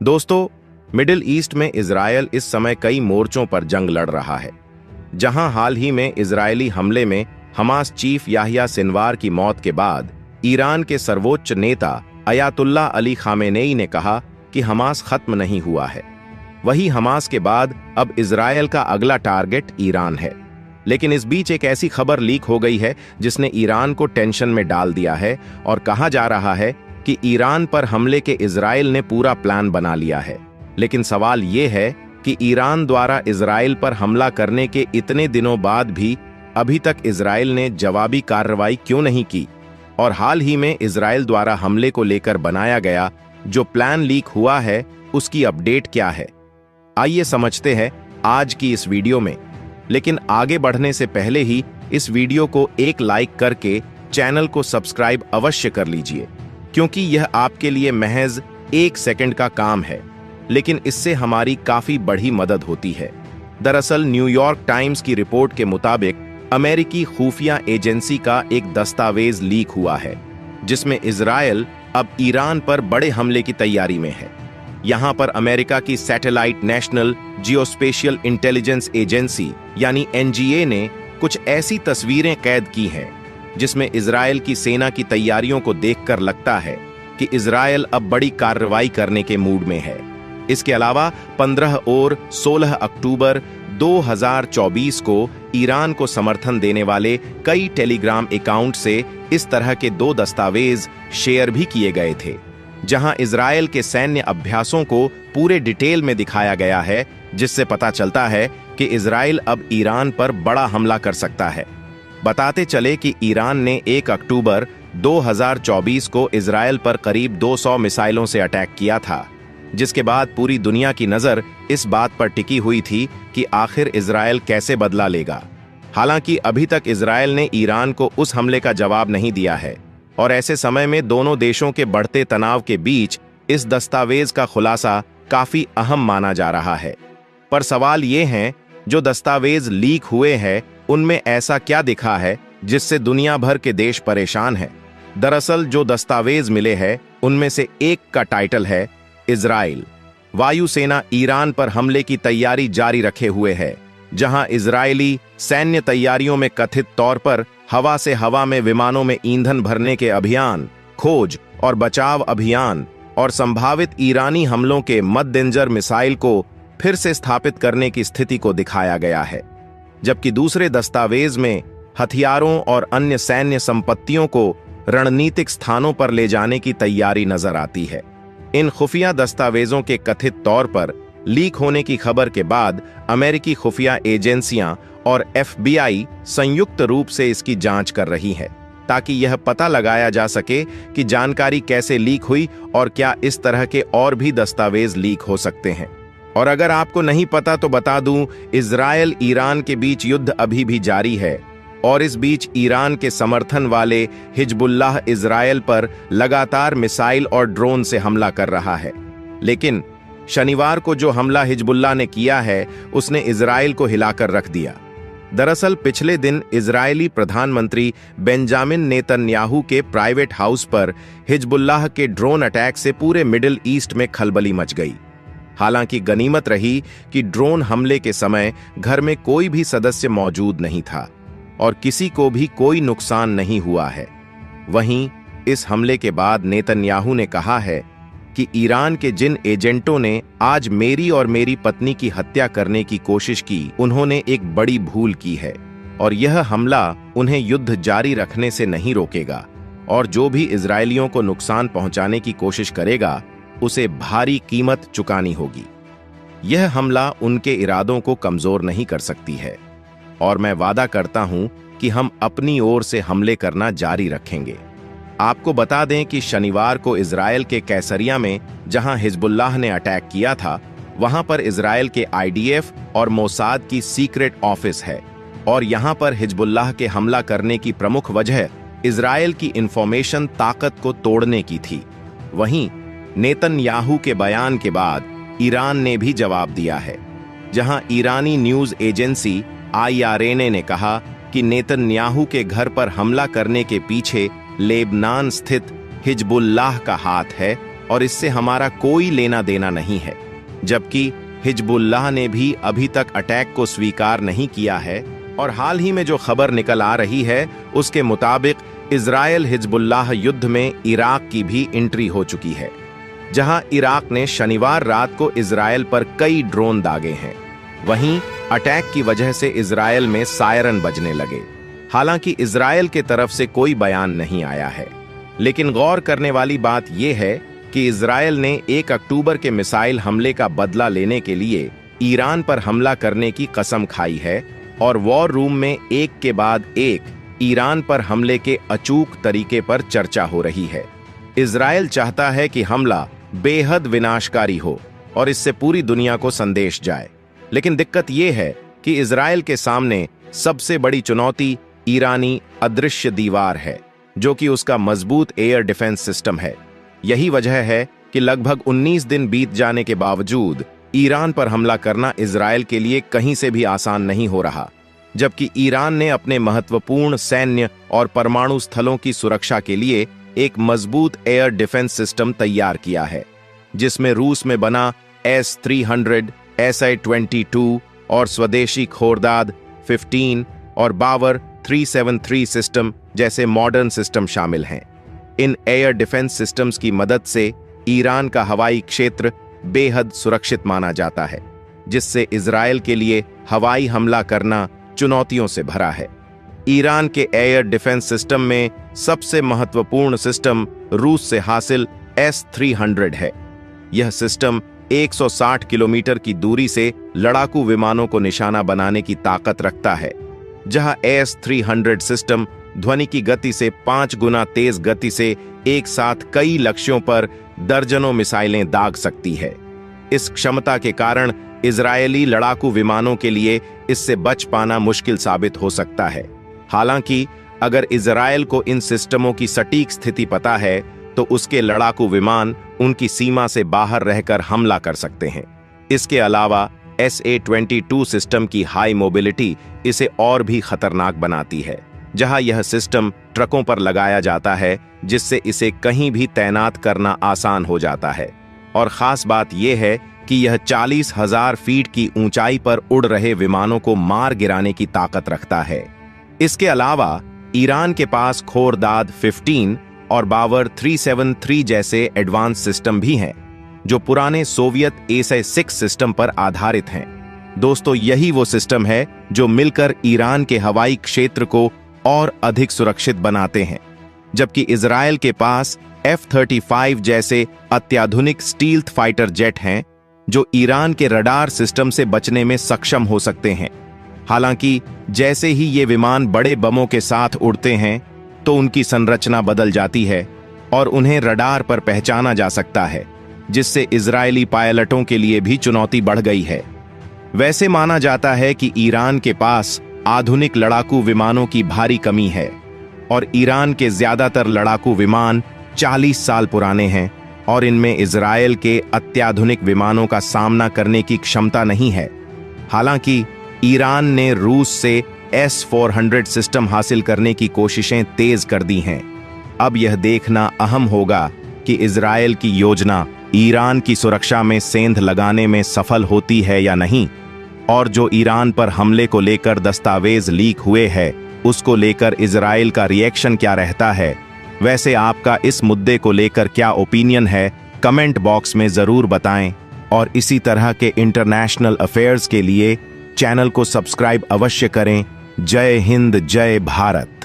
दोस्तों, middle east में Israel इस समय कई मोर्चों पर जंग लड़ रहा है। जहां हाल ही में इजरायली हमले में हमास चीफ याह्या सिनवार की मौत के बाद ईरान के सर्वोच्च नेता अयातुल्लाह अली खामेनेई ने कहा कि हमास खत्म नहीं हुआ है। वही हमास के बाद अब इजरायल का अगला टारगेट ईरान है। लेकिन इस बीच एक ऐसी खबर लीक हो गई है जिसने ईरान को टेंशन में डाल दिया है और कहा जा रहा है कि ईरान पर हमले के इजरायल ने पूरा प्लान बना लिया है। लेकिन सवाल यह है कि ईरान द्वारा इजरायल पर हमला करने के इतने दिनों बाद भी अभी तक इजरायल ने जवाबी कार्रवाई क्यों नहीं की, और हाल ही में इजरायल द्वारा हमले को लेकर बनाया गया जो प्लान लीक हुआ है उसकी अपडेट क्या है। आइए समझते हैं आज की इस वीडियो में। लेकिन आगे बढ़ने से पहले ही इस वीडियो को एक लाइक करके चैनल को सब्सक्राइब अवश्य कर लीजिए, क्योंकि यह आपके लिए महज 1 सेकंड का काम है, लेकिन इससे हमारी काफी बड़ी मदद होती है। दरअसल न्यूयॉर्क टाइम्स की रिपोर्ट के मुताबिक अमेरिकी खुफिया एजेंसी का एक दस्तावेज लीक हुआ है जिसमें इजरायल अब ईरान पर बड़े हमले की तैयारी में है। यहां पर अमेरिका की satellite national geospatial intelligence agency यानी एनजीए ने कुछ ऐसी तस्वीरें कैद की हैं जिसमें इजरायल की सेना की तैयारियों को देखकर लगता है कि इजरायल अब बड़ी कार्रवाई करने के मूड में है। इसके अलावा 15 और 16 अक्टूबर 2024 को ईरान को समर्थन देने वाले कई टेलीग्राम अकाउंट से इस तरह के 2 दस्तावेज शेयर भी किए गए थे, जहां इजरायल के सैन्य अभ्यासों को पूरे डिटेल में दिखाया गया है, जिससे पता चलता है कि इजरायल अब ईरान पर बड़ा हमला कर सकता है। बताते चले कि ईरान ने 1 अक्टूबर 2024 को इजरायल पर करीब 200 मिसाइलों से अटैक किया था, जिसके बाद पूरी दुनिया की नजर इस बात पर टिकी हुई थी कि आखिर इजरायल कैसे बदला लेगा। हालांकि अभी तक इजरायल ने ईरान को उस हमले का जवाब नहीं दिया है, और ऐसे समय में दोनों देशों के बढ़ते तनाव के बीच इस दस्तावेज का खुलासा काफी अहम माना जा रहा है। पर सवाल ये है, जो दस्तावेज लीक हुए हैं उनमें ऐसा क्या दिखा है जिससे दुनिया भर के देश परेशान हैं? दरअसल जो दस्तावेज मिले हैं उनमें से एक का टाइटल है इजराइल। वायुसेना ईरान पर हमले की तैयारी जारी रखे हुए है, जहां इजरायली सैन्य तैयारियों में कथित तौर पर हवा से हवा में विमानों में ईंधन भरने के अभियान, खोज और बचाव अभियान और संभावित ईरानी हमलों के मद्देनजर मिसाइल को फिर से स्थापित करने की स्थिति को दिखाया गया है। जबकि दूसरे दस्तावेज में हथियारों और अन्य सैन्य संपत्तियों को रणनीतिक स्थानों पर ले जाने की तैयारी नजर आती है। इन खुफिया दस्तावेजों के कथित तौर पर लीक होने की खबर के बाद अमेरिकी खुफिया एजेंसियां और FBI संयुक्त रूप से इसकी जांच कर रही है, ताकि यह पता लगाया जा सके कि जानकारी कैसे लीक हुई और क्या इस तरह के और भी दस्तावेज लीक हो सकते हैं। और अगर आपको नहीं पता तो बता दूं, इजरायल ईरान के बीच युद्ध अभी भी जारी है, और इस बीच ईरान के समर्थन वाले हिजबुल्लाह इजरायल पर लगातार मिसाइल और ड्रोन से हमला कर रहा है। लेकिन शनिवार को जो हमला हिजबुल्लाह ने किया है उसने इजरायल को हिलाकर रख दिया। दरअसल पिछले दिन इजरायली प्रधानमंत्री बेंजामिन नेतन्याहू के प्राइवेट हाउस पर हिजबुल्लाह के ड्रोन अटैक से पूरे मिडिल ईस्ट में खलबली मच गई। हालांकि गनीमत रही कि ड्रोन हमले के समय घर में कोई भी सदस्य मौजूद नहीं था और किसी को भी कोई नुकसान नहीं हुआ है। वहीं इस हमले के बाद नेतन्याहू ने कहा है कि ईरान के जिन एजेंटों ने आज मेरी और मेरी पत्नी की हत्या करने की कोशिश की, उन्होंने एक बड़ी भूल की है, और यह हमला उन्हें युद्ध जारी रखने से नहीं रोकेगा, और जो भी इजरायलियों को नुकसान पहुंचाने की कोशिश करेगा उसे भारी कीमत चुकानी होगी। यह हमला उनके इरादों को कमजोर नहीं कर सकती है, और मैं वादा करता हूं कि हम अपनी ओर से हमले करना जारी रखेंगे। आपको बता दें कि शनिवार को इजरायल के कैसरिया में जहां हिजबुल्लाह ने अटैक किया था, वहां पर इजरायल के IDF और मोसाद की सीक्रेट ऑफिस है, और यहां पर हिजबुल्लाह के हमला करने की प्रमुख वजह इजरायल की इंफॉर्मेशन ताकत को तोड़ने की थी। वहीं नेतन्याहू के बयान के बाद ईरान ने भी जवाब दिया है, जहां ईरानी न्यूज एजेंसी IRNA ने कहा कि नेतन्याहू के घर पर हमला करने के पीछे लेबनान स्थित हिजबुल्लाह का हाथ है, और इससे हमारा कोई लेना देना नहीं है। जबकि हिजबुल्लाह ने भी अभी तक अटैक को स्वीकार नहीं किया है और हाल ही में जो खबर निकल आ रही है उसके मुताबिक इजरायल हिजबुल्लाह युद्ध में इराक की भी एंट्री हो चुकी है, जहां इराक ने शनिवार रात को इजरायल पर कई ड्रोन दागे हैं। वहीं अटैक की वजह से इजरायल में सायरन बजने लगे। हालांकि इजरायल के तरफ से कोई बयान नहीं आया है, लेकिन गौर करने वाली बात यह है कि इजरायल ने 1 अक्टूबर के मिसाइल हमले का बदला लेने के लिए ईरान पर हमला करने की कसम खाई है और वॉर रूम में एक के बाद एक ईरान पर हमले के अचूक तरीके पर चर्चा हो रही है। इजरायल चाहता है कि हमला बेहद विनाशकारी हो और इससे पूरी दुनिया को संदेश जाए, लेकिन दिक्कत यह है कि इजरायल के सामने सबसे बड़ी चुनौती ईरानी अदृश्य दीवार है, जो कि उसका मजबूत एयर डिफेंस सिस्टम है। यही वजह है कि लगभग 19 दिन बीत जाने के बावजूद ईरान पर हमला करना इजरायल के लिए कहीं से भी आसान नहीं हो रहा, जबकि ईरान ने अपने महत्वपूर्ण सैन्य और परमाणु स्थलों की सुरक्षा के लिए एक मजबूत एयर डिफेंस सिस्टम तैयार किया है, जिसमें रूस में बना S-300, SI-22 और स्वदेशी खोरदाद 15 और बावर 373 सिस्टम जैसे मॉडर्न सिस्टम शामिल हैं। इन एयर डिफेंस सिस्टम्स की मदद से ईरान का हवाई क्षेत्र बेहद सुरक्षित माना जाता है, जिससे इजरायल के लिए हवाई हमला करना चुनौतियों से भरा है। ईरान के एयर डिफेंस सिस्टम में सबसे महत्वपूर्ण सिस्टम रूस से हासिल S-300 है। यह सिस्टम 160 किलोमीटर की दूरी से लड़ाकू विमानों को निशाना बनाने की ताकत रखता है, जहां S-300 सिस्टम ध्वनि की गति से 5 गुना तेज गति से एक साथ कई लक्ष्यों पर दर्जनों मिसाइलें दाग सकती है। इस क्षमता के कारण इजरायली लड़ाकू विमानों के लिए इससे बच पाना मुश्किल साबित हो सकता है। हालांकि अगर इजरायल को इन सिस्टमों की सटीक स्थिति पता है तो उसके लड़ाकू विमान उनकी सीमा से बाहर रहकर हमला कर सकते हैं। इसके अलावा SA-22 सिस्टम की हाई मोबिलिटी इसे और भी खतरनाक बनाती है, जहां यह सिस्टम ट्रकों पर लगाया जाता है, जिससे इसे कहीं भी तैनात करना आसान हो जाता है। और खास बात यह है कि यह 40,000 फीट की ऊंचाई पर उड़ रहे विमानों को मार गिराने की ताकत रखता है। इसके अलावा ईरान के पास खोरदाद 15 और बावर 373 जैसे एडवांस सिस्टम भी हैं, जो पुराने सोवियत SA-6 सिस्टम पर आधारित हैं। दोस्तों, यही वो सिस्टम है जो मिलकर ईरान के हवाई क्षेत्र को और अधिक सुरक्षित बनाते हैं। जबकि इजरायल के पास F-35 जैसे अत्याधुनिक स्टील्थ फाइटर जेट हैं, जो ईरान के रडार सिस्टम से बचने में सक्षम हो सकते हैं। हालांकि जैसे ही ये विमान बड़े बमों के साथ उड़ते हैं तो उनकी संरचना बदल जाती है और उन्हें रडार पर पहचाना जा सकता है, जिससे इजरायली पायलटों के लिए भी चुनौती बढ़ गई है। वैसे माना जाता है कि ईरान के पास आधुनिक लड़ाकू विमानों की भारी कमी है और ईरान के ज्यादातर लड़ाकू विमान 40 साल पुराने हैं और इनमें इजरायल के अत्याधुनिक विमानों का सामना करने की क्षमता नहीं है। हालांकि ईरान ने रूस से S-400 सिस्टम हासिल करने की कोशिशें तेज कर दी हैं। अब यह देखना अहम होगा कि इजरायल की योजना ईरान की सुरक्षा में सेंध लगाने में सफल होती है या नहीं, और जो ईरान पर हमले को लेकर दस्तावेज लीक हुए हैं उसको लेकर इजरायल का रिएक्शन क्या रहता है। वैसे आपका इस मुद्दे को लेकर क्या ओपिनियन है, कमेंट बॉक्स में जरूर बताएं और इसी तरह के इंटरनेशनल अफेयर्स के लिए चैनल को सब्सक्राइब अवश्य करें। जय हिंद, जय भारत।